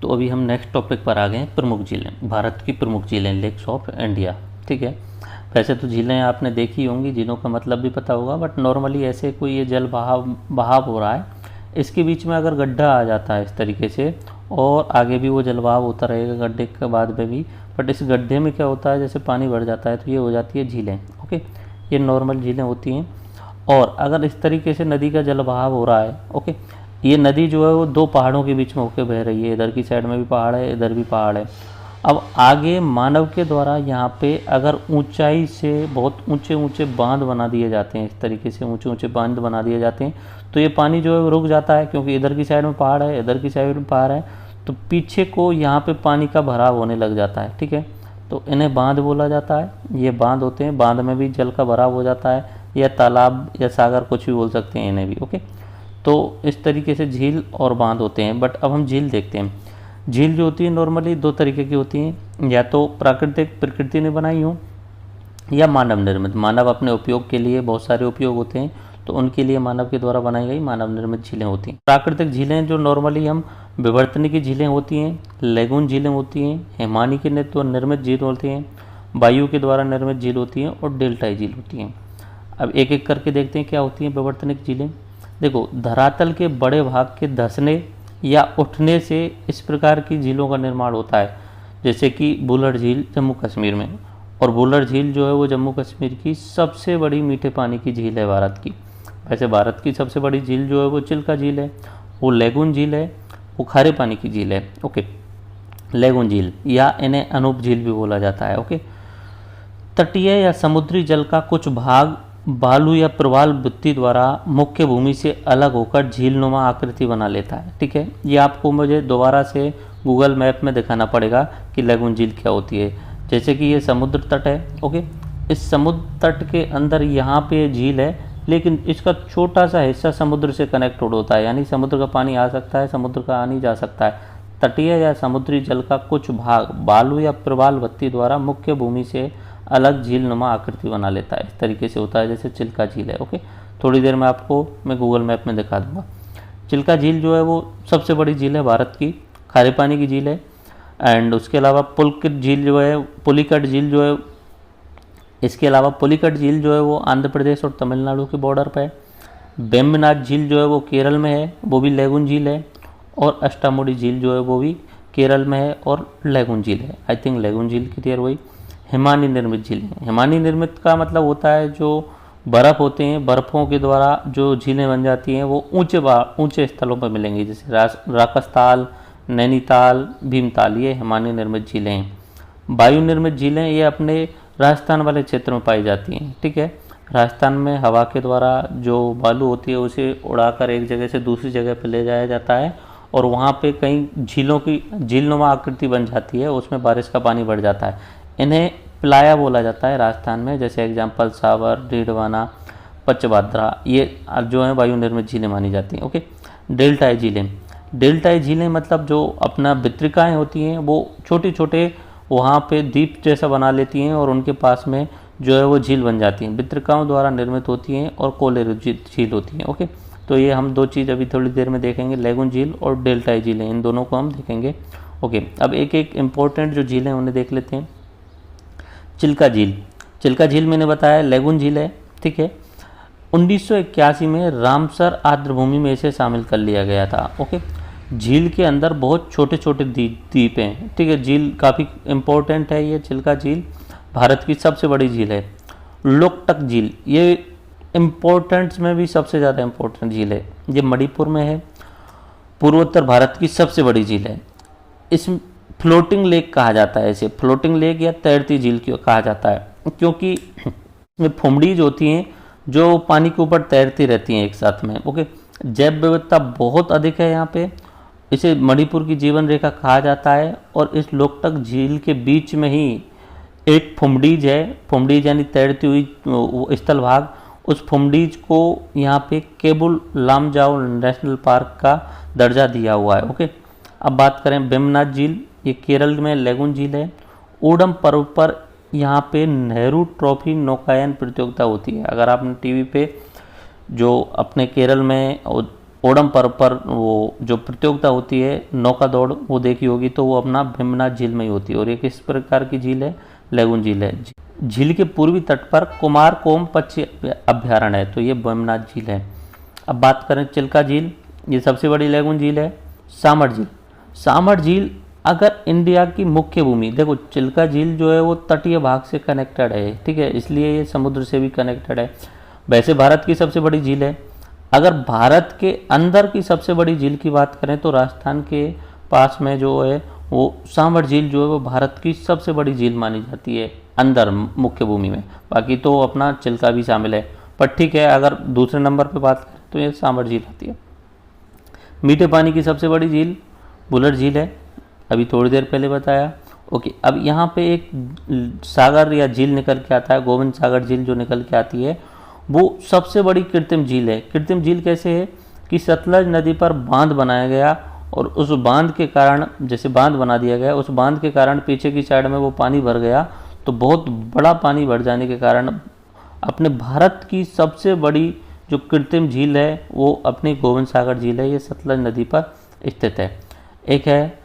तो अभी हम नेक्स्ट टॉपिक पर आ गए हैं, प्रमुख झीलें। भारत की प्रमुख झीलें, लेक्स ऑफ इंडिया। ठीक है, वैसे तो झीलें आपने देखी होंगी, झीलों का मतलब भी पता होगा, बट नॉर्मली ऐसे कोई ये जल बहाव हो रहा है, इसके बीच में अगर गड्ढा आ जाता है इस तरीके से, और आगे भी वो जल बहाव होता रहेगा गड्ढे के बाद में भी, बट इस गड्ढे में क्या होता है, जैसे पानी बढ़ जाता है तो ये हो जाती है झीलें। ओके, ये नॉर्मल झीलें होती हैं। और अगर इस तरीके से नदी का जल बहाव हो रहा है, ओके, ये नदी जो है वो दो पहाड़ों के बीच में होकर बह रही है, इधर की साइड में भी पहाड़ है, इधर भी पहाड़ है। अब आगे मानव के द्वारा यहाँ पे अगर ऊंचाई से बहुत ऊंचे ऊंचे बांध बना दिए जाते हैं, इस तरीके से ऊंचे ऊंचे बांध बना दिए जाते हैं, तो ये पानी जो है वो रुक जाता है, क्योंकि इधर की साइड में पहाड़ है, इधर की साइड में पहाड़ है, तो पीछे को यहाँ पे पानी का भराव होने लग जाता है। ठीक है, तो इन्हें बांध बोला जाता है। ये बांध होते हैं, बांध में भी जल का भराव हो जाता है, या तालाब या सागर कुछ भी बोल सकते हैं इन्हें भी। ओके, तो इस तरीके से झील और बांध होते हैं। बट अब हम झील देखते हैं। झील जो होती है नॉर्मली दो तरीके की होती हैं, या तो प्राकृतिक, प्रकृति ने बनाई हो, या मानव निर्मित। मानव अपने उपयोग के लिए, बहुत सारे उपयोग होते हैं, तो उनके लिए मानव के द्वारा बनाई गई मानव निर्मित झीलें होती हैं। प्राकृतिक झीलें जो नॉर्मली हम विवर्तनी की झीलें होती हैं, लेगून झीलें होती हैं, हिमानी के निर्मित झील होती हैं, वायु के द्वारा निर्मित झील होती हैं, और डेल्टाई झील होती हैं। अब एक एक करके देखते हैं क्या होती हैं विवर्तनिक झीलें। देखो, धरातल के बड़े भाग के धंसने या उठने से इस प्रकार की झीलों का निर्माण होता है, जैसे कि बुलर झील जम्मू कश्मीर में। और बुलर झील जो है वो जम्मू कश्मीर की सबसे बड़ी मीठे पानी की झील है भारत की। वैसे भारत की सबसे बड़ी झील जो है वो चिल्का झील है, वो लेगून झील है, वो खारे पानी की झील है। ओके, लेगून झील, या इन्हें अनूप झील भी बोला जाता है। ओके, तटीय या समुद्री जल का कुछ भाग बालू या प्रवाल वृत्ति द्वारा मुख्य भूमि से अलग होकर झीलनुमा आकृति बना लेता है। ठीक है, ये आपको मुझे दोबारा से गूगल मैप में दिखाना पड़ेगा कि लेगून झील क्या होती है। जैसे कि ये समुद्र तट है। ओके, इस समुद्र तट के अंदर यहाँ पे झील है, लेकिन इसका छोटा सा हिस्सा समुद्र से कनेक्टेड होता है, यानी समुद्र का पानी आ सकता है, समुद्र का आ नहीं जा सकता है। तटीय या समुद्री जल का कुछ भाग बालू या प्रवाल वृत्ति द्वारा मुख्य भूमि से अलग झीलनुमा आकृति बना लेता है। इस तरीके से होता है, जैसे चिल्का झील है। ओके, थोड़ी देर में आपको मैं गूगल मैप में दिखा दूंगा। चिल्का झील जो है वो सबसे बड़ी झील है भारत की, खारे पानी की झील है। एंड उसके अलावा पुलिकट झील जो है, पुलिकट झील जो है, इसके अलावा पुलिकट झील जो है वो आंध्र प्रदेश और तमिलनाडु के बॉर्डर पर है। वेम्बनाड झील जो है वो केरल में है, वो भी लेगून झील है। और अष्टामुडी झील जो है वो भी केरल में है और लेगून झील है। आई थिंक लेगून झील की देर वही। हिमानी निर्मित झीलें, हिमानी निर्मित का मतलब होता है जो बर्फ़ होते हैं, बर्फ़ों के द्वारा जो झीलें बन जाती हैं वो ऊंचे स्थलों पर मिलेंगी, जैसे राकसताल, नैनीताल, भीमताल, ये हिमानी निर्मित झीलें हैं। वायु निर्मित झीलें ये अपने राजस्थान वाले क्षेत्र में पाई जाती हैं। ठीक है, राजस्थान में हवा के द्वारा जो बालू होती है उसे उड़ाकर एक जगह से दूसरी जगह पर ले जाया जाता है, और वहाँ पे कई झीलों की झीलनुमा आकृति बन जाती है, उसमें बारिश का पानी बढ़ जाता है। इन्हें प्लाया बोला जाता है राजस्थान में, जैसे एग्जाम्पल सावर, डीडवाना, पचभाद्रा, ये जो है वायु निर्मित झीलें मानी जाती हैं। ओके, डेल्टाई झीलें, डेल्टाई झीलें मतलब जो अपना वितरिकाएँ होती हैं वो छोटे छोटे वहाँ पे द्वीप जैसा बना लेती हैं, और उनके पास में जो है वो झील बन जाती हैं, वितरिकाओं द्वारा निर्मित होती हैं, और कोलेरू झील होती हैं। ओके, तो ये हम दो चीज़ अभी थोड़ी देर में देखेंगे, लेगून झील और डेल्टाई झीलें, इन दोनों को हम देखेंगे। ओके, अब एक एक इम्पोर्टेंट जो झीलें उन्हें देख लेते हैं। चिल्का झील, चिल्का झील मैंने बताया लेगून झील है। ठीक है, 1981 में रामसर आर्द्रभूमि में इसे शामिल कर लिया गया था। ओके, झील के अंदर बहुत छोटे छोटे द्वीप हैं। ठीक है, झील काफ़ी इम्पोर्टेंट है। ये चिल्का झील भारत की सबसे बड़ी झील है। लोकटक झील, ये इम्पोर्टेंट्स में भी सबसे ज़्यादा इम्पोर्टेंट झील है। ये मणिपुर में है, पूर्वोत्तर भारत की सबसे बड़ी झील है। इस फ्लोटिंग लेक कहा जाता है इसे, फ्लोटिंग लेक या तैरती झील क्यों कहा जाता है, क्योंकि इसमें फुमड़ीज होती हैं जो पानी के ऊपर तैरती रहती हैं एक साथ में। ओके, जैव विविधता बहुत अधिक है यहाँ पे, इसे मणिपुर की जीवन रेखा कहा जाता है। और इस लोकटक झील के बीच में ही एक फुमडीज है, फुमडीज यानी तैरती हुई स्थल भाग, उस फुमडीज को यहाँ पे केबुल लामजाओ नेशनल पार्क का दर्जा दिया हुआ है। ओके, अब बात करें वेम्बनाड झील, ये केरल में लेगून झील है। ओडम पर्व पर यहाँ पे नेहरू ट्रॉफी नौकायन प्रतियोगिता होती है। अगर आपने टीवी पे जो अपने केरल में ओडम पर्व पर वो जो प्रतियोगिता होती है नौका दौड़, वो देखी होगी, तो वो अपना भीमनाथ झील में ही होती है। और ये किस प्रकार की झील है? लैगून झील है। झील के पूर्वी तट पर कुमार कोम पक्षी अभ्यारण्य है, तो ये भीमनाथ झील है। अब बात करें चिल्का झील, ये सबसे बड़ी लैगून झील है। सामर झील, सामर झील अगर इंडिया की मुख्य भूमि, देखो चिल्का झील जो है वो तटीय भाग से कनेक्टेड है, ठीक है, इसलिए ये समुद्र से भी कनेक्टेड है। वैसे भारत की सबसे बड़ी झील है। अगर भारत के अंदर की सबसे बड़ी झील की बात करें तो राजस्थान के पास में जो है वो सामर झील जो है वो भारत की सबसे बड़ी झील मानी जाती है अंदर मुख्य भूमि में। बाकी तो अपना चिल्का भी शामिल है, पर ठीक है, अगर दूसरे नंबर पे बात करें तो ये सामर झील आती है। मीठे पानी की सबसे बड़ी झील बुलर झील है, अभी थोड़ी देर पहले बताया। ओके, अब यहाँ पे एक सागर या झील निकल के आता है, गोविंद सागर झील जो निकल के आती है, वो सबसे बड़ी कृत्रिम झील है। कृत्रिम झील कैसे है कि सतलज नदी पर बांध बनाया गया और उस बांध के कारण, जैसे बांध बना दिया गया, उस बांध के कारण पीछे की साइड में वो पानी भर गया, तो बहुत बड़ा पानी भर जाने के कारण अपने भारत की सबसे बड़ी जो कृत्रिम झील है वो अपनी गोविंद सागर झील है, ये सतलज नदी पर स्थित है। एक है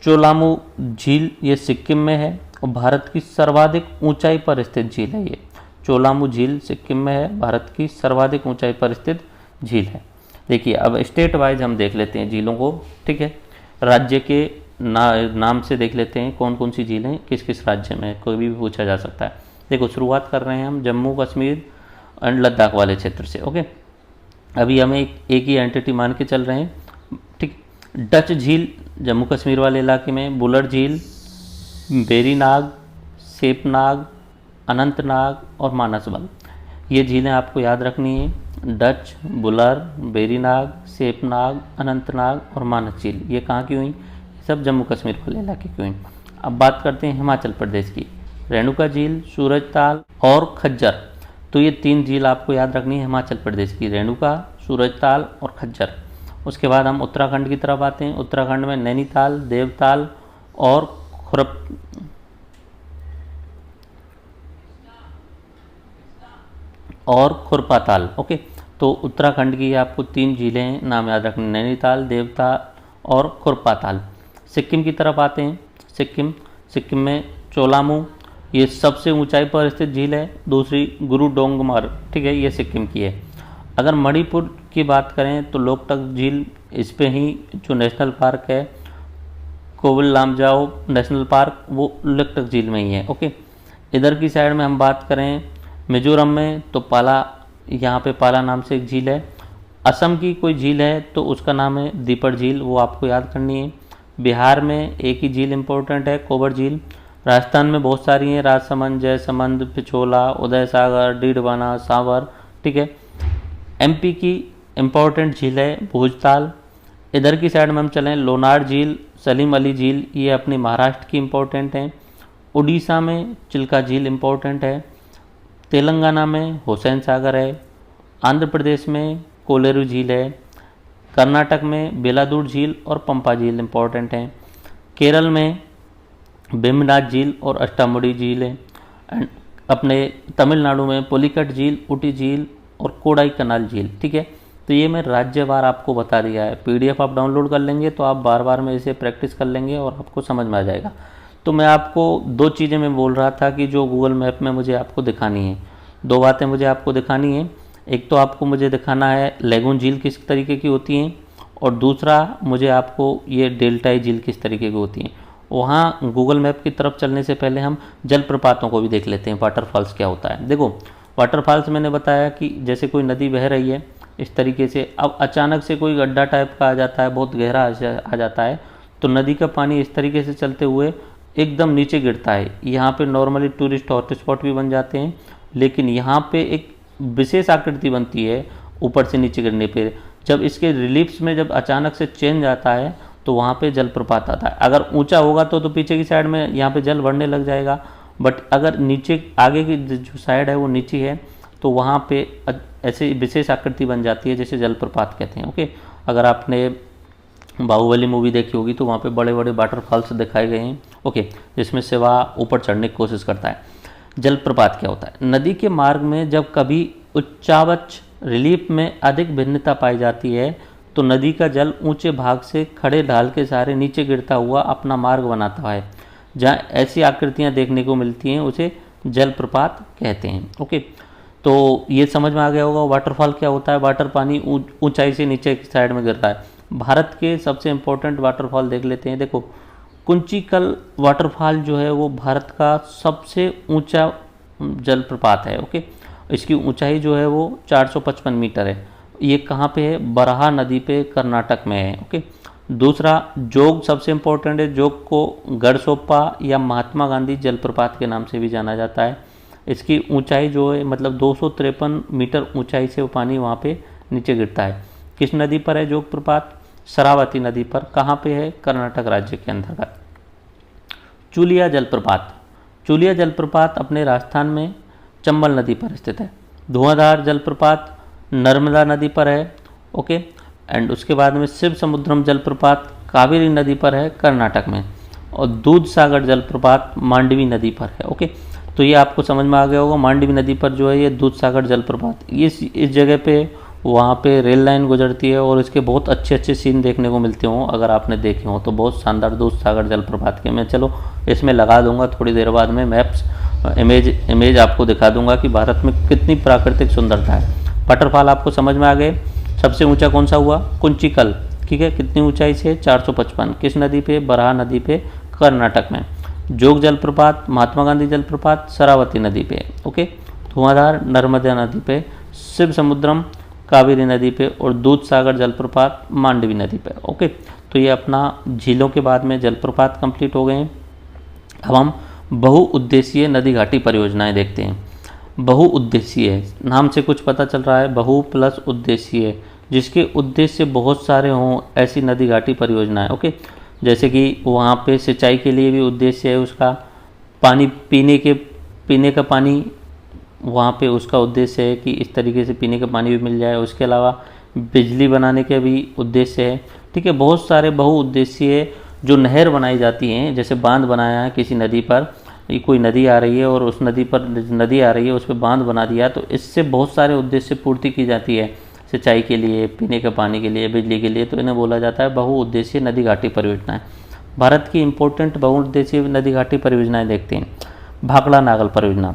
चोलामू झील, ये सिक्किम में है और भारत की सर्वाधिक ऊंचाई पर स्थित झील है। ये चोलामू झील सिक्किम में है, भारत की सर्वाधिक ऊंचाई पर स्थित झील है। देखिए अब स्टेट वाइज हम देख लेते हैं झीलों को, ठीक है, राज्य के नाम से देख लेते हैं कौन कौन सी झीलें किस किस राज्य में, कोई भी पूछा जा सकता है। देखो शुरुआत कर रहे हैं हम जम्मू कश्मीर एंड लद्दाख वाले क्षेत्र से। ओके, अभी हमें एक ही एंटिटी मान के चल रहे हैं, ठीक। डच झील जम्मू कश्मीर वाले इलाके में, बुलर झील, बेरीनाग, सेपनाग, अनंतनाग और मानसबल, ये झीलें आपको याद रखनी है। डच, बुलर, बेरीनाग, सेपनाग, अनंतनाग और मानस झील, ये कहाँ की हुई? सब जम्मू कश्मीर वाले इलाके की हुई। अब बात करते हैं हिमाचल प्रदेश की, रेणुका झील, सूरजताल और खज्जर, तो ये 3 झील आपको याद रखनी है हिमाचल प्रदेश की, रेणुका, सूरजताल और खज्जर। उसके बाद हम उत्तराखंड की तरफ आते हैं। उत्तराखंड में नैनीताल, देवताल और खुरपाताल। ओके, तो उत्तराखंड की आपको 3 झीलें नाम याद रखनी, नैनीताल, देवताल और खुरपाताल। सिक्किम की तरफ आते हैं। सिक्किम में चोलामू, ये सबसे ऊंचाई पर स्थित झील है। दूसरी गुरु डोंगमार, ठीक है, ये सिक्किम की है। अगर मणिपुर की बात करें तो लोकटक झील, इस पे ही जो नेशनल पार्क है कोविल लामजाओ नेशनल पार्क, वो लोकटक झील में ही है। ओके, इधर की साइड में हम बात करें मिजोरम में तो पाला, यहाँ पे पाला नाम से एक झील है। असम की कोई झील है तो उसका नाम है दीपड़ झील, वो आपको याद करनी है। बिहार में एक ही झील इम्पोर्टेंट है, कोबर झील। राजस्थान में बहुत सारी हैं, राजसमंद, जयसमंद, पिछोला, उदय सागर, डीडवाना, सांवर, ठीक है। एमपी की इम्पोर्टेंट झील है भोजताल। इधर की साइड में हम चलें, लोनार झील, सलीम अली झील, ये अपने महाराष्ट्र की इम्पोर्टेंट हैं। उड़ीसा में चिल्का झील इम्पोर्टेंट है। तेलंगाना में हुसैन सागर है। आंध्र प्रदेश में कोलेरू झील है। कर्नाटक में बेलादूर झील और पंपा झील इम्पोर्टेंट हैं। केरल में भीमनाथ झील और अष्टामुड़ी झील है। एंड अपने तमिलनाडु में पुलिकट झील, ऊटी झील और कोडाई कनाल झील, ठीक है। तो ये मैं राज्यवार आपको बता दिया है। पीडीएफ आप डाउनलोड कर लेंगे तो आप बार बार में इसे प्रैक्टिस कर लेंगे और आपको समझ में आ जाएगा। तो मैं आपको 2 चीज़ें मैं बोल रहा था कि जो गूगल मैप में मुझे आपको दिखानी है, 2 बातें मुझे आपको दिखानी है। एक तो आपको मुझे दिखाना है लैगून झील किस तरीके की होती हैं, और दूसरा मुझे आपको ये डेल्टाई झील किस तरीके की होती हैं। वहाँ गूगल मैप की तरफ चलने से पहले हम जलप्रपातों को भी देख लेते हैं, वाटरफॉल्स क्या होता है। देखो वाटरफॉल्स मैंने बताया कि जैसे कोई नदी बह रही है इस तरीके से, अब अचानक से कोई गड्ढा टाइप का आ जाता है, बहुत गहरा आ जाता है, तो नदी का पानी इस तरीके से चलते हुए एकदम नीचे गिरता है। यहाँ पे नॉर्मली टूरिस्ट हॉटस्पॉट भी बन जाते हैं, लेकिन यहाँ पे एक विशेष आकृति बनती है ऊपर से नीचे गिरने पे। जब इसके रिलीफ्स में जब अचानक से चेंज आता है तो वहाँ पे जलप्रपात आता है। अगर ऊंचा होगा तो पीछे की साइड में यहाँ पे जल बढ़ने लग जाएगा, बट अगर नीचे आगे की जो साइड है वो नीचे है तो वहाँ पे ऐसे विशेष आकृति बन जाती है जैसे जलप्रपात कहते हैं। ओके, अगर आपने बाहुबली मूवी देखी होगी तो वहाँ पे बड़े बड़े वाटरफॉल्स दिखाए गए हैं। ओके, जिसमें से वह ऊपर चढ़ने की कोशिश करता है। जलप्रपात क्या होता है? नदी के मार्ग में जब कभी उच्चावच रिलीफ में अधिक भिन्नता पाई जाती है तो तो नदी का जल ऊंचे भाग से खड़े ढाल के सहारे नीचे गिरता हुआ अपना मार्ग बनाता है। जहाँ ऐसी आकृतियाँ देखने को मिलती हैं उसे जलप्रपात कहते हैं। ओके, तो ये समझ में आ गया होगा वाटरफॉल क्या होता है। वाटर पानी ऊंचाई से नीचे की साइड में गिरता है। भारत के सबसे इम्पोर्टेंट वाटरफॉल देख लेते हैं। देखो, कुंचिकल वाटरफॉल जो है वो भारत का सबसे ऊंचा जलप्रपात है। ओके, इसकी ऊंचाई जो है वो 455 मीटर है। ये कहाँ पे है? बराहा नदी पे, कर्नाटक में है। ओके, दूसरा जोग सबसे इम्पोर्टेंट है। जोग को गढ़सोप्पा या महात्मा गांधी जलप्रपात के नाम से भी जाना जाता है। इसकी ऊंचाई जो है मतलब 253 मीटर ऊंचाई से वो पानी वहाँ पे नीचे गिरता है। किस नदी पर है जोग प्रपात? शरावती नदी पर। कहाँ पे है? कर्नाटक राज्य के अंतर्गत। चुलिया जलप्रपात। चुलिया जलप्रपात अपने राजस्थान में चंबल नदी पर स्थित है। धुआंधार जलप्रपात नर्मदा नदी पर है। ओके, एंड उसके बाद में शिव समुद्रम जलप्रपात कावेरी नदी पर है कर्नाटक में। और दूध सागर जलप्रपात मांडवी नदी पर है। ओके, तो ये आपको समझ में आ गया होगा। मांडवी नदी पर जो है ये दूध सागर जलप्रपात, इस जगह पे वहाँ पे रेल लाइन गुजरती है और इसके बहुत अच्छे अच्छे सीन देखने को मिलते हों। अगर आपने देखे हों तो बहुत शानदार दूध सागर जलप्रपात के। मैं चलो इसमें लगा दूंगा थोड़ी देर बाद में मैप्स, इमेज आपको दिखा दूंगा कि भारत में कितनी प्राकृतिक सुंदरता है। वाटरफॉल आपको समझ में आ गए। सबसे ऊंचा कौन सा हुआ? कुंचिकल। ठीक है, कितनी ऊंचाई से? 455। किस नदी पे? बराहा नदी पे, कर्नाटक में। जोग जलप्रपात महात्मा गांधी जलप्रपात शरावती नदी पे। ओके, धुआंधार नर्मदा नदी पे, शिव समुद्रम कावेरी नदी पे, और दूध सागर जलप्रपात मांडवी नदी पे। ओके, तो ये अपना झीलों के बाद में जलप्रपात कंप्लीट हो गए हैं। अब हम बहुउद्देशीय नदी घाटी परियोजनाएं देखते हैं। बहुउद्देशीय नाम से कुछ पता चल रहा है, बहु प्लस उद्देशीय, जिसके उद्देश्य बहुत सारे हों, ऐसी नदी घाटी परियोजनाएं। ओके, जैसे कि वहाँ पे सिंचाई के लिए भी उद्देश्य है उसका, पानी पीने का पानी वहाँ पे उसका उद्देश्य है कि इस तरीके से पीने का पानी भी मिल जाए। उसके अलावा बिजली बनाने के भी उद्देश्य है। ठीक है, बहुत सारे बहुउद्देशीय जो नहर बनाई जाती हैं, जैसे बांध बनाया है किसी नदी पर, कोई नदी आ रही है और उस नदी पर नदी आ रही है उस पर बांध बना दिया, तो इससे बहुत सारे उद्देश्य पूर्ति की जाती है, सिंचाई के लिए, पीने के पानी के लिए, बिजली के लिए। तो इन्हें बोला जाता है बहुउद्देशीय नदी घाटी परियोजनाएं। भारत की इंपॉर्टेंट बहुउद्देशीय नदी घाटी परियोजनाएं देखते हैं। भाखड़ा नागल परियोजना।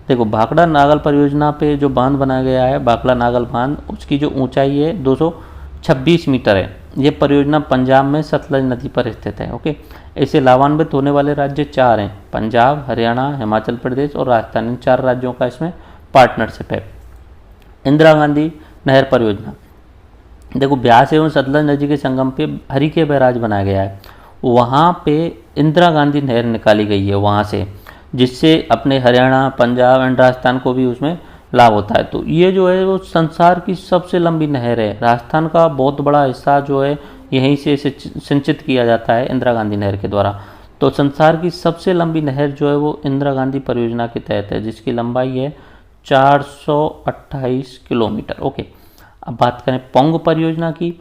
देखो, भाखड़ा नागल परियोजना पे जो बांध बनाया गया है, भाखड़ा नागल बांध, उसकी जो ऊंचाई है 226 मीटर है। ये परियोजना पंजाब में सतलज नदी पर स्थित है। ओके, इसे लाभान्वित होने वाले राज्य 4 हैं, पंजाब, हरियाणा, हिमाचल प्रदेश और राजस्थान। इन 4 राज्यों का इसमें पार्टनरशिप है। इंदिरा गांधी नहर परियोजना। देखो, ब्यास एवं सतलज नदी के संगम पे हरिके बैराज बनाया गया है। वहाँ पे इंदिरा गांधी नहर निकाली गई है वहाँ से, जिससे अपने हरियाणा, पंजाब एंड राजस्थान को भी उसमें लाभ होता है। तो ये जो है वो संसार की सबसे लंबी नहर है। राजस्थान का बहुत बड़ा हिस्सा जो है यहीं से सिंचित किया जाता है इंदिरा गांधी नहर के द्वारा। तो संसार की सबसे लंबी नहर जो है वो इंदिरा गांधी परियोजना के तहत है, जिसकी लंबाई है 428 किलोमीटर। ओके, अब बात करें पोंग परियोजना की,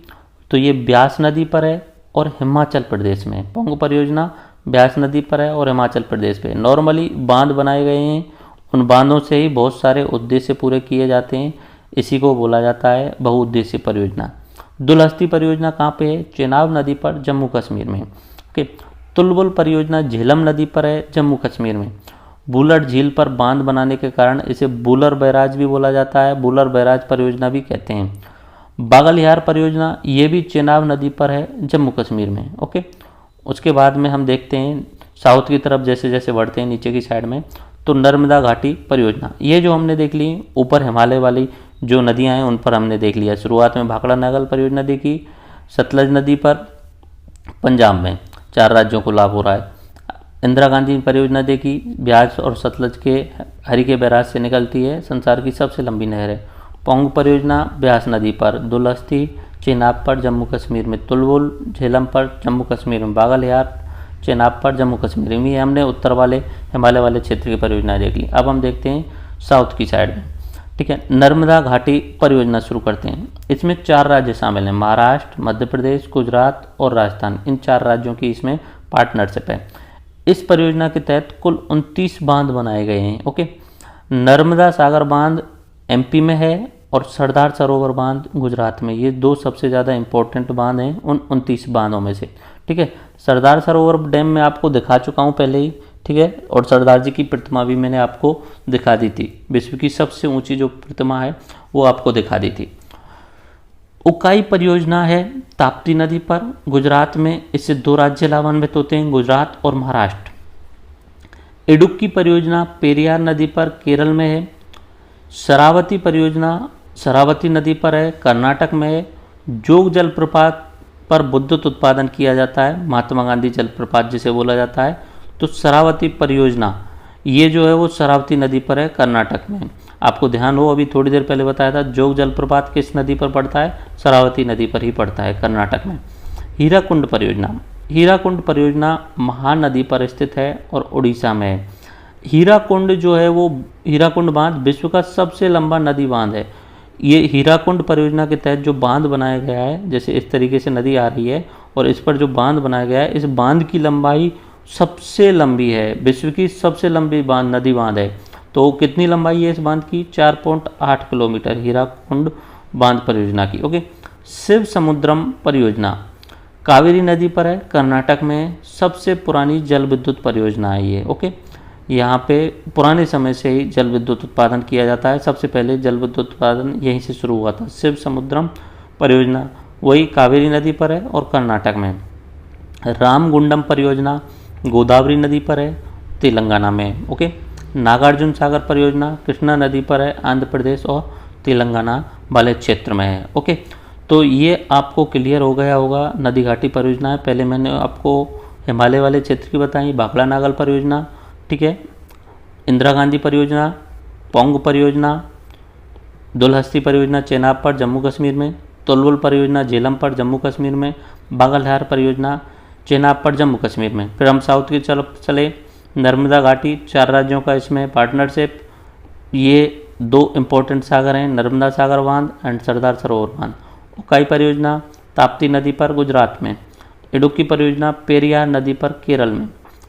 तो ये ब्यास नदी पर है और हिमाचल प्रदेश में। पोंग परियोजना ब्यास नदी पर है और हिमाचल प्रदेश पे। नॉर्मली बांध बनाए गए हैं, उन बांधों से ही बहुत सारे उद्देश्य पूरे किए जाते हैं। इसी को बोला जाता है बहुउद्देशीय परियोजना। दुलहस्ती परियोजना कहाँ पे है? चेनाब नदी पर, जम्मू कश्मीर में। ओके, तुलबुल परियोजना झेलम नदी पर है, जम्मू कश्मीर में। बुलर झील पर बांध बनाने के कारण इसे बुलर बैराज भी बोला जाता है, बुलर बैराज परियोजना भी कहते हैं। बागलिहार परियोजना, ये भी चेनाब नदी पर है, जम्मू कश्मीर में। ओके, उसके बाद में हम देखते हैं साउथ की तरफ, जैसे जैसे बढ़ते हैं नीचे की साइड में, तो नर्मदा घाटी परियोजना। ये जो हमने देख ली ऊपर हिमालय वाली जो नदियां हैं उन पर हमने देख लिया। शुरुआत में भाखड़ा नागल परियोजना देखी, सतलज नदी पर पंजाब में 4 राज्यों को लाभ हो रहा है। इंदिरा गांधी परियोजना देखी, ब्यास और सतलज के हरिके बैराज से निकलती है, संसार की सबसे लंबी नहर है। पोंग परियोजना ब्यास नदी पर, दुलहस्ती चेनाब पर, जम्मू कश्मीर में। तुलबुल झेलम पर, जम्मू कश्मीर में। बागलिहार चेनाब पर, जम्मू कश्मीर में। ये हमने उत्तर वाले हिमालय वाले क्षेत्र की परियोजनाएं देख ली। अब हम देखते हैं साउथ की साइड में। ठीक है, नर्मदा घाटी परियोजना शुरू करते हैं। इसमें 4 राज्य शामिल हैं, महाराष्ट्र, मध्य प्रदेश, गुजरात और राजस्थान। इन 4 राज्यों की इसमें पार्टनरशिप है। इस परियोजना के तहत कुल 29 बांध बनाए गए हैं। ओके, नर्मदा सागर बांध एमपी में है और सरदार सरोवर बांध गुजरात में। ये दो सबसे ज़्यादा इम्पोर्टेंट बांध हैं उन 29 बांधों में से। ठीक है, सरदार सरोवर डैम में आपको दिखा चुका हूँ पहले ही। ठीक है, और सरदार जी की प्रतिमा भी मैंने आपको दिखा दी थी, विश्व की सबसे ऊंची जो प्रतिमा है वो आपको दिखा दी थी। उकाई परियोजना है ताप्ती नदी पर गुजरात में, इससे 2 राज्य लाभान्वित होते हैं, गुजरात और महाराष्ट्र। इडुक्की परियोजना पेरियार नदी पर केरल में है। शरावती परियोजना शरावती नदी पर है, कर्नाटक में है। जोग जलप्रपात पर विद्युत उत्पादन किया जाता है, महात्मा गांधी जलप्रपात जिसे बोला जाता है। तो शरावती परियोजना ये जो है वो शरावती नदी पर है, कर्नाटक में। आपको ध्यान हो, अभी थोड़ी देर पहले बताया था जोग जलप्रपात किस नदी पर पड़ता है, शरावती नदी पर ही पड़ता है, कर्नाटक में। हीराकुंड परियोजना हीराकुंड परियोजना महानदी पर स्थित है और उड़ीसा में है। हीराकुंड जो है वो हीराकुंड बांध विश्व का सबसे लंबा नदी बांध है। ये हीराकुंड परियोजना के तहत जो बांध बनाया गया है, जैसे इस तरीके से नदी आ रही है और इस पर जो बांध बनाया गया है, इस बांध की लंबाई सबसे लंबी है, विश्व की सबसे लंबी नदी बांध है। तो कितनी लंबाई है इस बांध की? 4.8 किलोमीटर हीराकुंड बांध परियोजना की। ओके, शिव समुद्रम परियोजना कावेरी नदी पर है, कर्नाटक में। सबसे पुरानी जल विद्युत परियोजना है ये। ओके, यहाँ पे पुराने समय से ही जल विद्युत उत्पादन किया जाता है। सबसे पहले जल विद्युत उत्पादन यहीं से शुरू हुआ था। शिव समुद्रम परियोजना वही कावेरी नदी पर है और कर्नाटक में। रामगुंडम परियोजना गोदावरी नदी पर है, तेलंगाना में। ओके, नागार्जुन सागर परियोजना कृष्णा नदी पर है, आंध्र प्रदेश और तेलंगाना वाले क्षेत्र में है। ओके, तो ये आपको क्लियर हो गया होगा नदी घाटी परियोजना है। पहले मैंने आपको हिमालय वाले क्षेत्र की बताई, भाखड़ा नागल परियोजना। ठीक है, इंदिरा गांधी परियोजना, पोंग परियोजना, दुलहस्ती परियोजना चेनाब पर जम्मू कश्मीर में, तुलवुल परियोजना झेलम पर जम्मू कश्मीर में, बागलहार परियोजना चेनाब पर जम्मू कश्मीर में। फिर हम साउथ की तरफ चले, नर्मदा घाटी 4 राज्यों का इसमें पार्टनरशिप। ये 2 इम्पोर्टेंट सागर हैं, नर्मदा सागर बांध एंड सरदार सरोवर बांध। उकाई परियोजना ताप्ती नदी पर गुजरात में। इडुक्की परियोजना पेरियार नदी पर केरल में।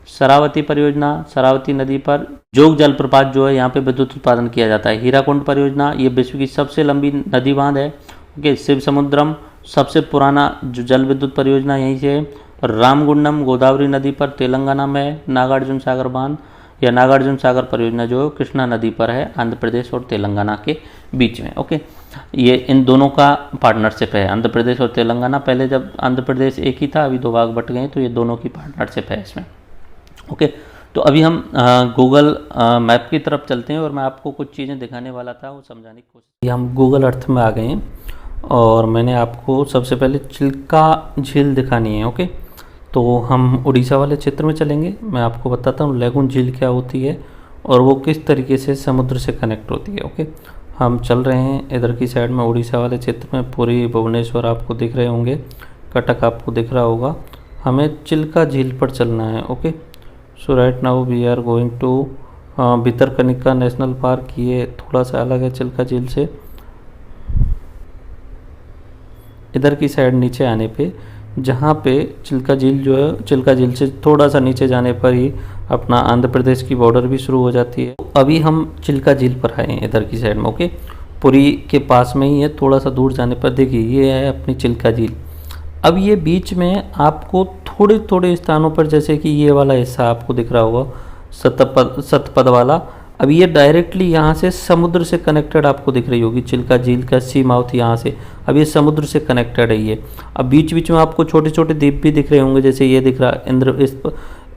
शरावती परियोजना शरावती नदी पर जोग जलप्रपात जो है यहाँ पे विद्युत उत्पादन किया जाता है। हीराकुंड परियोजना ये विश्व की सबसे लंबी नदी बांध है। ओके, शिव समुद्रम सबसे पुराना जो जल विद्युत परियोजना यहीं से है। रामगुंडम गोदावरी नदी पर तेलंगाना में। नागार्जुन सागर बांध या नागार्जुन सागर परियोजना जो कृष्णा नदी पर है, आंध्र प्रदेश और तेलंगाना के बीच में। ओके, ये इन दोनों का पार्टनरशिप है, आंध्र प्रदेश और तेलंगाना। पहले जब आंध्र प्रदेश एक ही था, अभी 2 भाग बट गए, तो ये दोनों की पार्टनरशिप है इसमें। ओके, तो अभी हम गूगल मैप की तरफ चलते हैं और मैं आपको कुछ चीज़ें दिखाने वाला था, वो समझाने की कोशिश। हम गूगल अर्थ में आ गए हैं और मैंने आपको सबसे पहले चिल्का झील दिखानी है। ओके, तो हम उड़ीसा वाले क्षेत्र में चलेंगे। मैं आपको बताता हूँ लैगून झील क्या होती है और वो किस तरीके से समुद्र से कनेक्ट होती है। ओके, हम चल रहे हैं इधर की साइड में, उड़ीसा वाले क्षेत्र में। पूरी भुवनेश्वर आपको दिख रहे होंगे, कटक आपको दिख रहा होगा। हमें चिल्का झील पर चलना है। Okay, so right now we are going to Bhitarkanika national park. ये थोड़ा सा अलग है चिल्का झील से। इधर की साइड नीचे आने पे, जहाँ पे चिल्का झील जो है, चिल्का झील से थोड़ा सा नीचे जाने पर ही अपना आंध्र प्रदेश की बॉर्डर भी शुरू हो जाती है। अभी हम चिल्का झील पर आए हैं इधर की साइड में। ओके, पुरी के पास में ही है, थोड़ा सा दूर जाने पर देखिए ये है अपनी चिल्का झील। अब ये बीच में आपको थोड़े थोड़े स्थानों पर, जैसे कि ये वाला हिस्सा आपको दिख रहा होगा सतपद वाला, अब ये डायरेक्टली यहाँ से समुद्र से कनेक्टेड आपको दिख रही होगी। चिल्का झील का सी माउथ यहाँ से, अब ये समुद्र से कनेक्टेड है ये। अब बीच बीच में आपको छोटे छोटे द्वीप भी दिख रहे होंगे, जैसे ये दिख रहा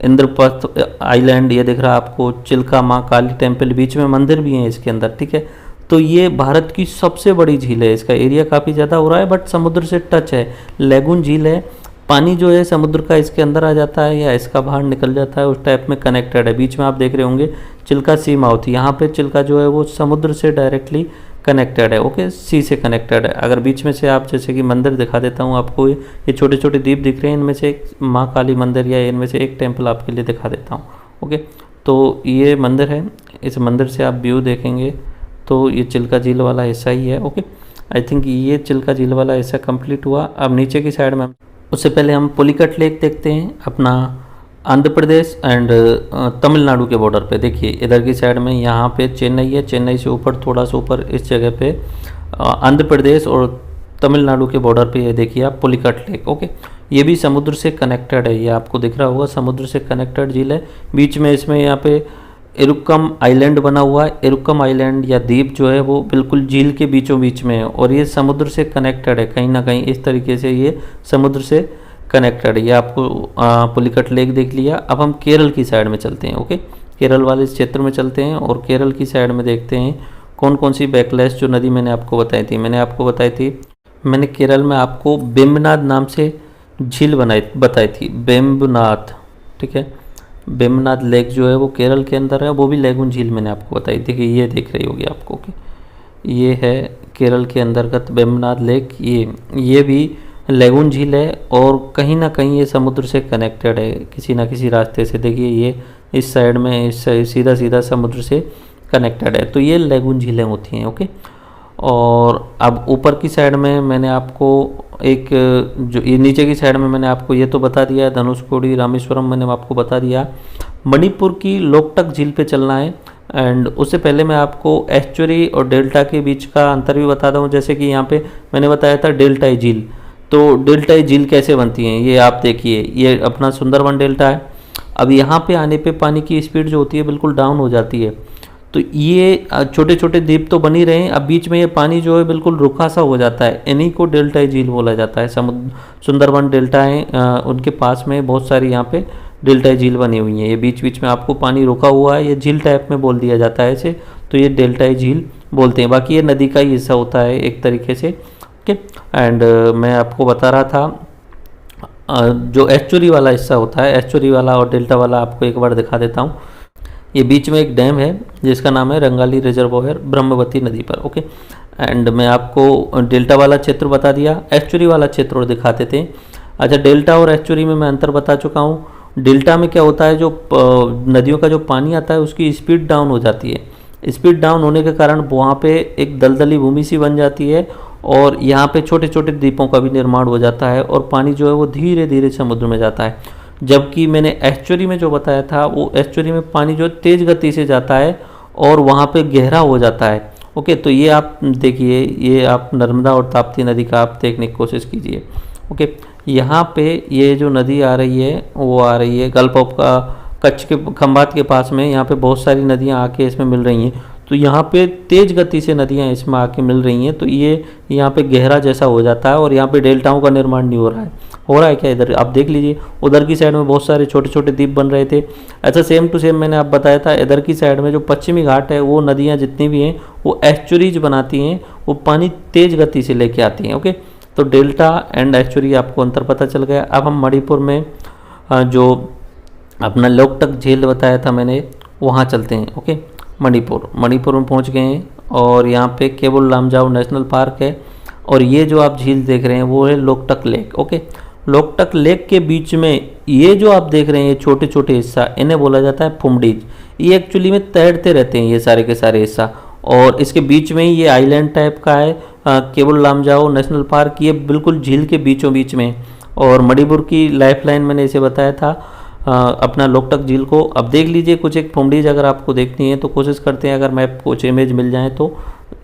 इंद्रप्रस्थ आइलैंड, ये दिख रहा आपको चिल्का माँ काली टेम्पल, बीच में मंदिर भी हैं इसके अंदर। ठीक है, तो ये भारत की सबसे बड़ी झील है। इसका एरिया काफ़ी ज़्यादा हो रहा है बट समुद्र से टच है। लैगून झील है, पानी जो है समुद्र का इसके अंदर आ जाता है या इसका बाहर निकल जाता है, उस टाइप में कनेक्टेड है। बीच में आप देख रहे होंगे चिल्का सी माउथ, यहाँ पे चिल्का जो है वो समुद्र से डायरेक्टली कनेक्टेड है। ओके, सी से कनेक्टेड है। अगर बीच में से आप, जैसे कि मंदिर दिखा देता हूँ आपको, ये छोटे छोटे द्वीप दिख रहे हैं, इनमें से एक माँ काली मंदिर या इनमें से एक टेम्पल आपके लिए दिखा देता हूँ। ओके, तो ये मंदिर है, इस मंदिर से आप व्यू देखेंगे तो ये चिल्का झील वाला हिस्सा ही है। ओके, आई थिंक ये चिल्का झील वाला हिस्सा कंप्लीट हुआ। अब नीचे की साइड में, उससे पहले हम पुलिकट लेक देखते हैं, अपना आंध्र प्रदेश एंड तमिलनाडु के बॉर्डर पे। देखिए इधर की साइड में यहाँ पे चेन्नई है, चेन्नई से ऊपर थोड़ा सा ऊपर इस जगह पे आंध्र प्रदेश और तमिलनाडु के बॉर्डर पे ये देखिए आप पुलिकट लेक। ओके, ये भी समुद्र से कनेक्टेड है, ये आपको दिख रहा होगा, समुद्र से कनेक्टेड झील है। बीच में इसमें यहाँ पे इरुक्कम आइलैंड बना हुआ है। इरुक्कम आइलैंड या द्वीप जो है वो बिल्कुल झील के बीचों बीच में है और ये समुद्र से कनेक्टेड है, कहीं ना कहीं इस तरीके से ये समुद्र से कनेक्टेड है। ये आपको पुलिकट लेक देख लिया। अब हम केरल की साइड में चलते हैं। ओके, केरल वाले क्षेत्र में चलते हैं और केरल की साइड में देखते हैं कौन कौन सी बैकलैश जो नदी मैंने आपको बताई थी। मैंने केरल में आपको बेम्बनाद नाम से झील बताई थी, बेम्बनाद। ठीक है, बेम्बनाद लेक जो है वो केरल के अंदर है, वो भी लेगून झील मैंने आपको बताई थी कि ये देख रही होगी आपको। ओके, ये है केरल के अंतर्गत बेम्बनाद लेक। ये भी लेगून झील है और कहीं ना कहीं ये समुद्र से कनेक्टेड है किसी ना किसी रास्ते से। देखिए ये इस साइड में सीधा सीधा समुद्र से कनेक्टेड है, तो ये लेगून झीलें होती हैं। ओके, और अब ऊपर की साइड में मैंने आपको एक जो ये नीचे की साइड में मैंने आपको ये तो बता दिया, धनुषकोडी रामेश्वरम मैंने आपको बता दिया। मणिपुर की लोकटक झील पे चलना है एंड उससे पहले मैं आपको एस्चुरी और डेल्टा के बीच का अंतर भी बता दूँ। जैसे कि यहाँ पे मैंने बताया था डेल्टाई झील, तो डेल्टाई झील कैसे बनती हैं ये आप देखिए। ये अपना सुंदरवन डेल्टा है। अब यहाँ पे आने पे पानी की स्पीड जो होती है बिल्कुल डाउन हो जाती है, तो ये छोटे छोटे द्वीप तो बन ही रहे हैं, अब बीच में ये पानी जो है बिल्कुल रुखा सा हो जाता है, इन्हीं को डेल्टाई झील बोला जाता है। सुंदरवन डेल्टा है, उनके पास में बहुत सारी यहाँ पे डेल्टाई झील बनी हुई है। ये बीच बीच में आपको पानी रुका हुआ है, ये झील टाइप में बोल दिया जाता है इसे, तो ये डेल्टाई झील बोलते हैं। बाकी ये नदी का ही हिस्सा होता है एक तरीके से। ओके, एंड मैं आपको बता रहा था जो एस्चुरी वाला हिस्सा होता है, एस्चुरी वाला और डेल्टा वाला आपको एक बार दिखा देता हूँ। ये बीच में एक डैम है जिसका नाम है रंगाली रिजर्वोयर ब्रह्मवती नदी पर। ओके, एंड मैं आपको डेल्टा वाला क्षेत्र बता दिया, एस्चुरी वाला क्षेत्र और दिखाते थे। अच्छा, डेल्टा और एस्चुरी में मैं अंतर बता चुका हूँ। डेल्टा में क्या होता है, जो नदियों का जो पानी आता है उसकी स्पीड डाउन हो जाती है। स्पीड डाउन होने के कारण वहाँ पे एक दलदली भूमि सी बन जाती है और यहाँ पे छोटे छोटे द्वीपों का भी निर्माण हो जाता है और पानी जो है वो धीरे धीरे समुद्र में जाता है। जबकि मैंने एस्चुरी में जो बताया था, वो एस्चुरी में पानी जो तेज़ गति से जाता है और वहाँ पे गहरा हो जाता है। ओके, तो ये आप देखिए, ये आप नर्मदा और ताप्ती नदी का आप देखने की कोशिश कीजिए। ओके, यहाँ पे ये जो नदी आ रही है वो आ रही है गल्फ ऑफ कच्छ के खंबात के पास में। यहाँ पे बहुत सारी नदियाँ आके इसमें मिल रही हैं, तो यहाँ पे तेज़ गति से नदियाँ इसमें आके मिल रही हैं, तो ये यहाँ पे गहरा जैसा हो जाता है और यहाँ पे डेल्टाओं का निर्माण नहीं हो रहा है क्या इधर आप देख लीजिए। उधर की साइड में बहुत सारे छोटे छोटे द्वीप बन रहे थे। अच्छा, सेम टू सेम मैंने आप बताया था, इधर की साइड में जो पश्चिमी घाट है वो नदियाँ जितनी भी हैं वो एस्चुरीज बनाती हैं, वो पानी तेज़ गति से लेके आती हैं। ओके, तो डेल्टा एंड एस्चुरी आपको अंतर पता चल गया। अब हम मणिपुर में जो अपना लोकटक झील बताया था मैंने, वहाँ चलते हैं। ओके, मणिपुर में पहुँच गए हैं और यहाँ पे केबुल लामजाओ नेशनल पार्क है और ये जो आप झील देख रहे हैं वो है Loktak lake. Okay, Loktak lake के बीच में ये जो आप देख रहे हैं ये छोटे छोटे हिस्सा, इन्हें बोला जाता है फुमडीज। ये एक्चुअली में तैरते रहते हैं ये सारे के सारे हिस्सा, और इसके बीच में ही ये आइलैंड टाइप का है केबुल लामजाओ नेशनल पार्क, ये बिल्कुल झील के बीचों बीच में। और मणिपुर की लाइफलाइन मैंने इसे बताया था अपना लोकटक झील को। अब देख लीजिए कुछ एक फुमडीज अगर आपको देखनी है तो कोशिश करते हैं, अगर मैप कुछ इमेज मिल जाए तो।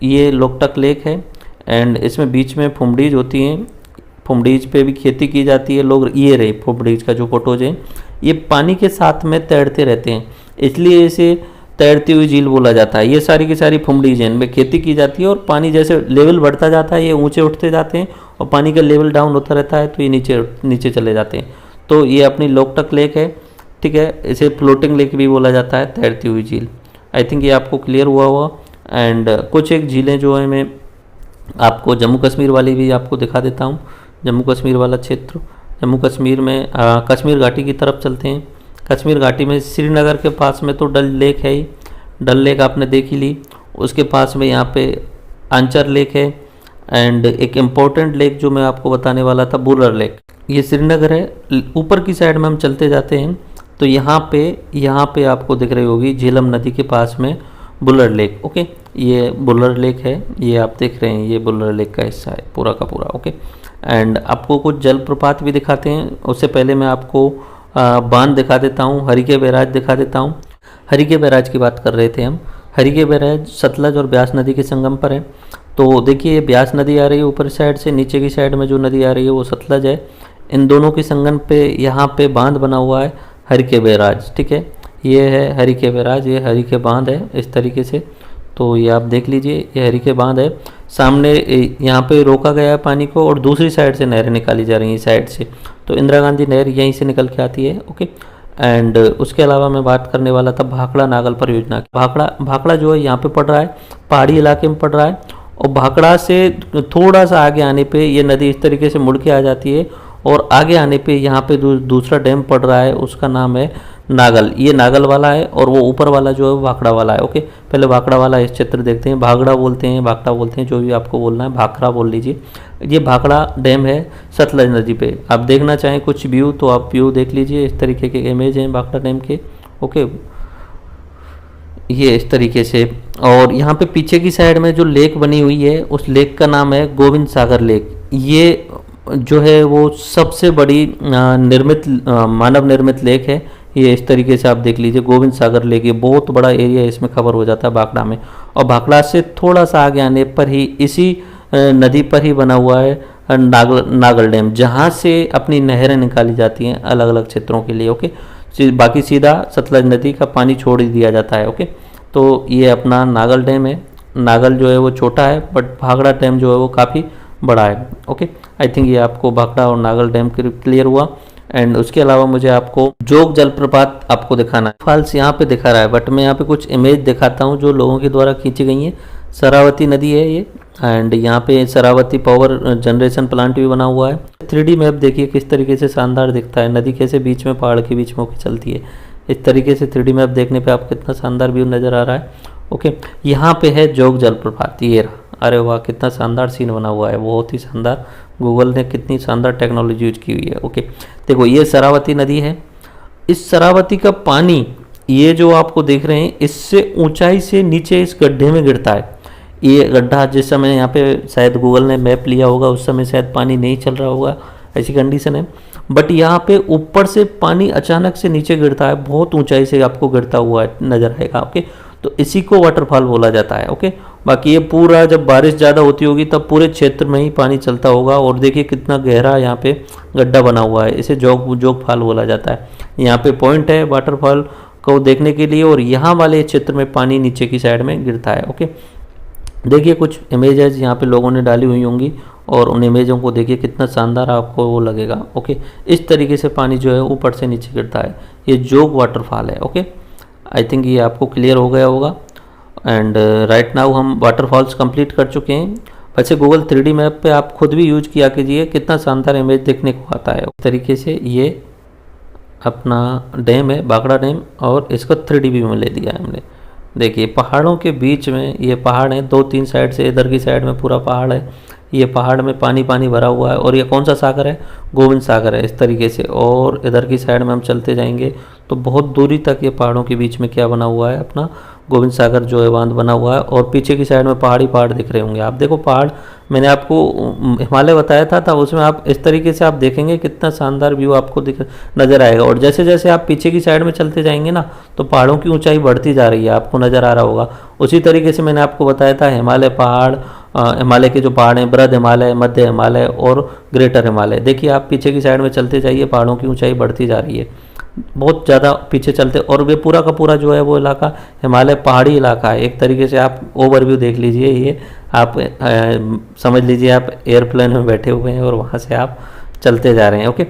ये लोकटक लेक है एंड इसमें बीच में फुमडीज होती हैं, फुमडीज पे भी खेती की जाती है। लोग ये रहे फुमडीज का जो फोटोज है, ये पानी के साथ में तैरते रहते हैं, इसलिए इसे तैरती हुई झील बोला जाता है। ये सारी की सारी फुमडीज हैं, इनमें खेती की जाती है और पानी जैसे लेवल बढ़ता जाता है ये ऊंचे उठते जाते हैं और पानी का लेवल डाउन होता रहता है तो ये नीचे चले जाते हैं। तो ये अपनी लोकटक लेक है, ठीक है। इसे फ्लोटिंग लेक भी बोला जाता है, तैरती हुई झील। आई थिंक ये आपको क्लियर हुआ होगा। एंड कुछ एक झीलें जो है मैं आपको जम्मू कश्मीर वाली भी आपको दिखा देता हूँ। जम्मू कश्मीर वाला क्षेत्र, जम्मू कश्मीर में कश्मीर घाटी की तरफ चलते हैं। कश्मीर घाटी में श्रीनगर के पास में तो डल लेक है ही, डल लेक आपने देख ही ली। उसके पास में यहाँ पे आंचर लेक है एंड एक इम्पोर्टेंट लेक जो मैं आपको बताने वाला था बुलर लेक, ये श्रीनगर है। ऊपर की साइड में हम चलते जाते हैं तो यहाँ पे आपको दिख रही होगी झेलम नदी के पास में बुलर लेक। ओके, ये बुलर लेक है, ये आप देख रहे हैं, ये बुलर लेक का हिस्सा है पूरा का पूरा। ओके, एंड आपको कुछ जलप्रपात भी दिखाते हैं। उससे पहले मैं आपको बांध दिखा देता हूँ, हरिके बैराज दिखा देता हूँ। हरिके बैराज की बात कर रहे थे हम। हरिके बैराज सतलज और ब्यास नदी के संगम पर है। तो देखिए ब्यास नदी आ रही है ऊपर साइड से, नीचे की साइड में जो नदी आ रही है वो सतलज है। इन दोनों के संगम पे यहाँ पे बांध बना हुआ है हरिके बैराज, ठीक है। ये है हरिके बैराज, ये हरिके बांध है इस तरीके से। तो ये आप देख लीजिए, ये हरिके बांध है। सामने यहाँ पे रोका गया है पानी को और दूसरी साइड से नहरें निकाली जा रही हैं साइड से। तो इंदिरा गांधी नहर यहीं से निकल के आती है, ओके। एंड उसके अलावा मैं बात करने वाला था भाखड़ा नागल परियोजना की। भाखड़ा जो है यहाँ पे पड़ रहा है, पहाड़ी इलाके में पड़ रहा है। और भाखड़ा से थोड़ा सा आगे आने पे ये नदी इस तरीके से मुड़ के आ जाती है और आगे आने पे यहाँ पे दूसरा डैम पड़ रहा है, उसका नाम है नागल। ये नागल वाला है और वो ऊपर वाला जो है वो भाखड़ा वाला है, ओके। पहले भाखड़ा वाला इस चित्र देखते हैं। भाखड़ा बोलते हैं, भाखड़ा बोलते हैं, जो भी आपको बोलना है, भाखड़ा बोल लीजिए। ये भाखड़ा डैम है सतलज नदी पे। आप देखना चाहें कुछ व्यू तो आप व्यू देख लीजिए, इस तरीके के इमेज हैं भाखड़ा डैम के, ओके। ये इस तरीके से। और यहाँ पे पीछे की साइड में जो लेक बनी हुई है उस लेक का नाम है गोविंद सागर लेक। ये जो है वो सबसे बड़ी मानव निर्मित लेक है। ये इस तरीके से आप देख लीजिए, गोविंद सागर लेक, ये बहुत बड़ा एरिया इसमें कवर हो जाता है भाखड़ा में। और भाखड़ा से थोड़ा सा आगे आने पर ही इसी नदी पर ही बना हुआ है नागल डैम, जहाँ से अपनी नहरें निकाली जाती हैं अलग अलग क्षेत्रों के लिए, ओके। बाकी सीधा सतलज नदी का पानी छोड़ ही दिया जाता है, ओके। तो ये अपना नागल डैम है। नागल जो है वो छोटा है बट भाखड़ा डैम जो है वो काफ़ी बड़ा है, ओके। आई थिंक ये आपको भाखड़ा और नागल डैम क्लियर हुआ। एंड उसके अलावा मुझे आपको जोग जलप्रपात आपको दिखाना है। फॉल्स यहाँ पे दिखा रहा है बट मैं यहाँ पे कुछ इमेज दिखाता हूँ जो लोगों के द्वारा खींची गई हैं। शरावती नदी है ये, एंड यहाँ पे शरावती पावर जनरेशन प्लांट भी बना हुआ है। 3D मैप देखिए किस तरीके से शानदार दिखता है, नदी कैसे बीच में पहाड़ के बीच में होकर चलती है। इस तरीके से 3D मैप देखने पे आपको कितना शानदार व्यू नज़र आ रहा है, ओके। यहाँ पे है जोग जलप्रपात, ये रहा। अरे वाह, कितना शानदार सीन बना हुआ है, बहुत ही शानदार। गूगल ने कितनी शानदार टेक्नोलॉजी यूज की हुई है, ओके। देखो ये शरावती नदी है। इस शरावती का पानी ये जो आपको देख रहे हैं इससे ऊंचाई से नीचे इस गड्ढे में गिरता है। ये गड्ढा जिस समय यहाँ पे शायद गूगल ने मैप लिया होगा उस समय शायद पानी नहीं चल रहा होगा, ऐसी कंडीशन है। बट यहाँ पे ऊपर से पानी अचानक से नीचे गिरता है, बहुत ऊंचाई से आपको गिरता हुआ नजर आएगा, ओके। तो इसी को वाटरफॉल बोला जाता है, ओके। बाकी ये पूरा जब बारिश ज़्यादा होती होगी तब पूरे क्षेत्र में ही पानी चलता होगा। और देखिए कितना गहरा यहाँ पे गड्ढा बना हुआ है, इसे जोग फॉल बोला जाता है। यहाँ पे पॉइंट है वाटरफॉल को देखने के लिए और यहाँ वाले क्षेत्र में पानी नीचे की साइड में गिरता है, ओके। देखिए कुछ इमेजेस यहाँ पे लोगों ने डाली हुई होंगी और उन इमेजों को देखिए कितना शानदार आपको वो लगेगा, ओके। इस तरीके से पानी जो है ऊपर से नीचे गिरता है, ये जोग वाटरफॉल है, ओके। आई थिंक ये आपको क्लियर हो गया होगा। एंड राइट नाउ हम वाटरफॉल्स कंप्लीट कर चुके हैं। वैसे गूगल 3D मैप पे आप खुद भी यूज किया कीजिए, कितना शानदार इमेज देखने को आता है। इस तरीके से ये अपना डैम है भाखड़ा डैम और इसको 3D व्यू में ले दिया है हमने। देखिए पहाड़ों के बीच में ये पहाड़ है, 2-3 साइड से, इधर की साइड में पूरा पहाड़ है। ये पहाड़ में पानी पानी भरा हुआ है और ये कौन सा सागर है, गोविंद सागर है, इस तरीके से। और इधर की साइड में हम चलते जाएंगे तो बहुत दूरी तक ये पहाड़ों के बीच में क्या बना हुआ है, अपना गोविंद सागर जो है बांध बना हुआ है। और पीछे की साइड में पहाड़ दिख रहे होंगे आप। देखो पहाड़, मैंने आपको हिमालय बताया था उसमें आप इस तरीके से आप देखेंगे कितना शानदार व्यू आपको नज़र आएगा। और जैसे जैसे आप पीछे की साइड में चलते जाएंगे ना तो पहाड़ों की ऊंचाई बढ़ती जा रही है, आपको नज़र आ रहा होगा। उसी तरीके से मैंने आपको बताया था हिमालय पहाड़, हिमालय के जो पहाड़ हैं, बृहद हिमालय, मध्य हिमालय और ग्रेटर हिमालय। देखिए आप पीछे की साइड में चलते जाइए, पहाड़ों की ऊंचाई बढ़ती जा रही है, बहुत ज़्यादा पीछे चलते। और वे पूरा का पूरा जो है वो इलाका हिमालय पहाड़ी इलाका है। एक तरीके से आप ओवरव्यू देख लीजिए, ये आप समझ लीजिए आप एयरप्लेन में बैठे हुए हैं और वहाँ से आप चलते जा रहे हैं, ओके।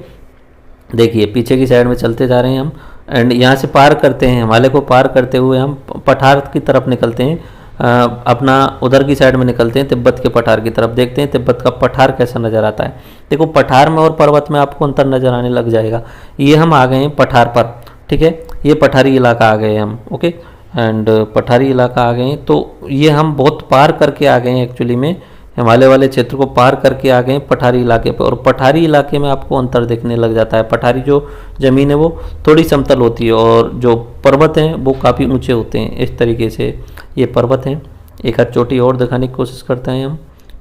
देखिए पीछे की साइड में चलते जा रहे हैं हम। एंड यहाँ से पार करते हैं, हिमालय को पार करते हुए हम पठार की तरफ निकलते हैं। अपना उधर की साइड में निकलते हैं, तिब्बत के पठार की तरफ। देखते हैं तिब्बत का पठार कैसा नज़र आता है। देखो पठार में और पर्वत में आपको अंतर नज़र आने लग जाएगा। ये हम आ गए हैं पठार पर, ठीक है, ये पठारी इलाका आ गए हम, ओके। एंड पठारी इलाका आ गए हैं तो ये हम बहुत पार करके आ गए हैं, एक्चुअली में हिमालय वाले क्षेत्र को पार करके आ गए पठारी इलाके पर। और पठारी इलाके में आपको अंतर देखने लग जाता है। पठारी जो ज़मीन है वो थोड़ी समतल होती है और जो पर्वत हैं वो काफ़ी ऊंचे होते हैं। इस तरीके से ये पर्वत हैं। एक आध चोटी और दिखाने की कोशिश करते हैं हम।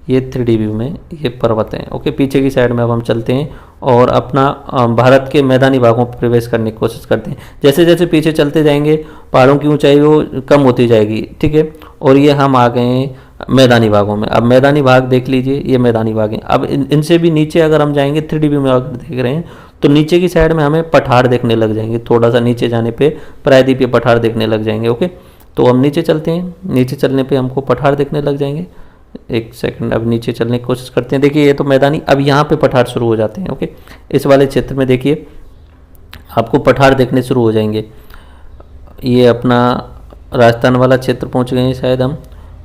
ये 3D व्यू में ये पर्वत हैं, ओके। पीछे की साइड में अब हम चलते हैं और अपना भारत के मैदानी भागों पर प्रवेश करने की कोशिश करते हैं। जैसे जैसे पीछे चलते जाएंगे पहाड़ों की ऊंचाई वो कम होती जाएगी, ठीक है। और ये हम आ गए हैं मैदानी भागों में। अब मैदानी भाग देख लीजिए, ये मैदानी भाग हैं। अब इनसे भी नीचे अगर हम जाएंगे 3D व्यू में अगर देख रहे हैं तो नीचे की साइड में हमें पठार देखने लग जाएंगे, थोड़ा सा नीचे जाने पे प्रायद्वीपीय पठार देखने लग जाएंगे। ओके, तो हम नीचे चलते हैं, नीचे चलने पे हमको पठार देखने लग जाएंगे। एक सेकंड, अब नीचे चलने की कोशिश करते हैं। देखिए ये तो मैदानी, अब यहाँ पे पठार शुरू हो जाते हैं। ओके, इस वाले क्षेत्र में देखिए आपको पठार देखने शुरू हो जाएंगे। ये अपना राजस्थान वाला क्षेत्र पहुँच गए हैं शायद हम,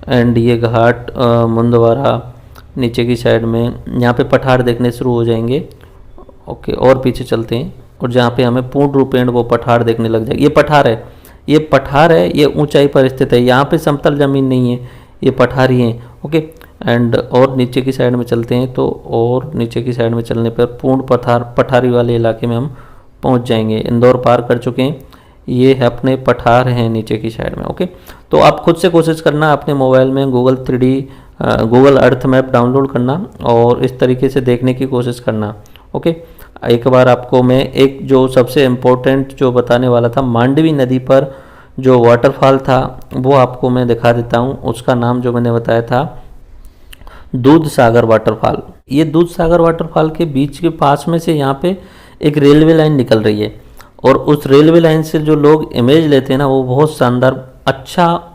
एंड ये घाट मुंदवारा नीचे की साइड में, यहाँ पे पठार देखने शुरू हो जाएंगे। ओके, और पीछे चलते हैं और जहाँ पे हमें पूर्ण रूपेण वो पठार देखने लग जाएगी। ये पठार है, ये पठार है, ये ऊंचाई पर स्थित है, यहाँ पे समतल जमीन नहीं है, ये पठार ही है। ओके, एंड और नीचे की साइड में चलते हैं तो और नीचे की साइड में चलने पर पूर्ण पठारी वाले इलाके में हम पहुँच जाएंगे। इंदौर पार कर चुके हैं, ये है अपने पठार हैं नीचे की साइड में। ओके, तो आप खुद से कोशिश करना अपने मोबाइल में गूगल अर्थ मैप डाउनलोड करना और इस तरीके से देखने की कोशिश करना। ओके, एक बार आपको मैं एक जो सबसे इम्पोर्टेंट जो बताने वाला था, मांडवी नदी पर जो वाटरफॉल था वो आपको मैं दिखा देता हूँ। उसका नाम जो मैंने बताया था दूध सागर वाटरफॉल। ये दूध सागर वाटरफॉल के बीच के पास में से यहाँ पे एक रेलवे लाइन निकल रही है और उस रेलवे लाइन से जो लोग इमेज लेते हैं ना वो बहुत शानदार,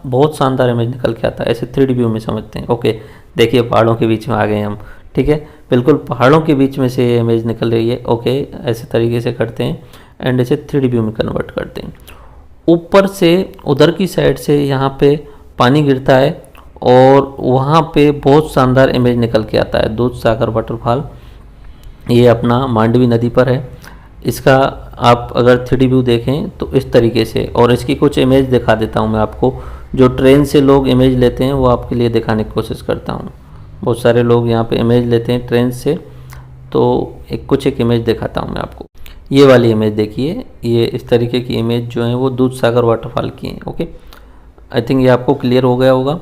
बहुत शानदार इमेज निकल के आता है, ऐसे 3D व्यू में समझते हैं। ओके, देखिए पहाड़ों के बीच में आ गए हम, ठीक है, बिल्कुल पहाड़ों के बीच में से ये इमेज निकल रही है। ओके, ऐसे तरीके से करते हैं एंड इसे 3D व्यू में कन्वर्ट करते हैं। ऊपर से उधर की साइड से यहाँ पे पानी गिरता है और वहाँ पे बहुत शानदार इमेज निकल के आता है। दूध सागर वाटरफॉल ये अपना मांडवी नदी पर है। इसका आप अगर 3D व्यू देखें तो इस तरीके से, और इसकी कुछ इमेज दिखा देता हूँ मैं आपको, जो ट्रेन से लोग इमेज लेते हैं वो आपके लिए दिखाने की कोशिश करता हूँ। बहुत सारे लोग यहाँ पे इमेज लेते हैं ट्रेन से, तो एक इमेज दिखाता हूँ मैं आपको। ये वाली इमेज देखिए, ये इस तरीके की इमेज जो है वो दूध सागर वाटरफॉल की है। ओके, आई थिंक ये आपको क्लियर हो गया होगा।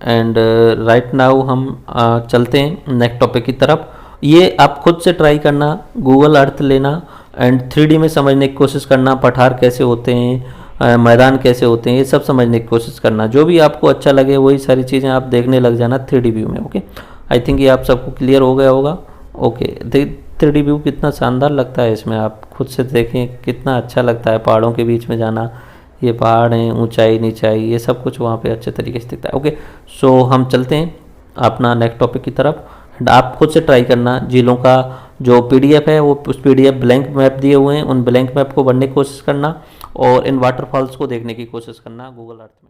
एंड राइट नाउ हम चलते हैं नेक्स्ट टॉपिक की तरफ। ये आप खुद से ट्राई करना, गूगल अर्थ लेना एंड 3D में समझने की कोशिश करना, पठार कैसे होते हैं, मैदान कैसे होते हैं, ये सब समझने की कोशिश करना। जो भी आपको अच्छा लगे वही सारी चीज़ें आप देखने लग जाना 3D व्यू में। ओके, आई थिंक ये आप सबको क्लियर हो गया होगा। ओके, 3D व्यू कितना शानदार लगता है, इसमें आप खुद से देखें कितना अच्छा लगता है। पहाड़ों के बीच में जाना, ये पहाड़ हैं, ऊंचाई नीचाई, ये सब कुछ वहाँ पे अच्छे तरीके से दिखता है। ओके, सो हम चलते हैं अपना नेक्स्ट टॉपिक की तरफ। आप खुद से ट्राई करना। झीलों का जो PDF है वो उस PDF ब्लैंक मैप दिए हुए हैं, उन ब्लैंक मैप को भरने की कोशिश करना और इन वाटरफॉल्स को देखने की कोशिश करना गूगल अर्थ में।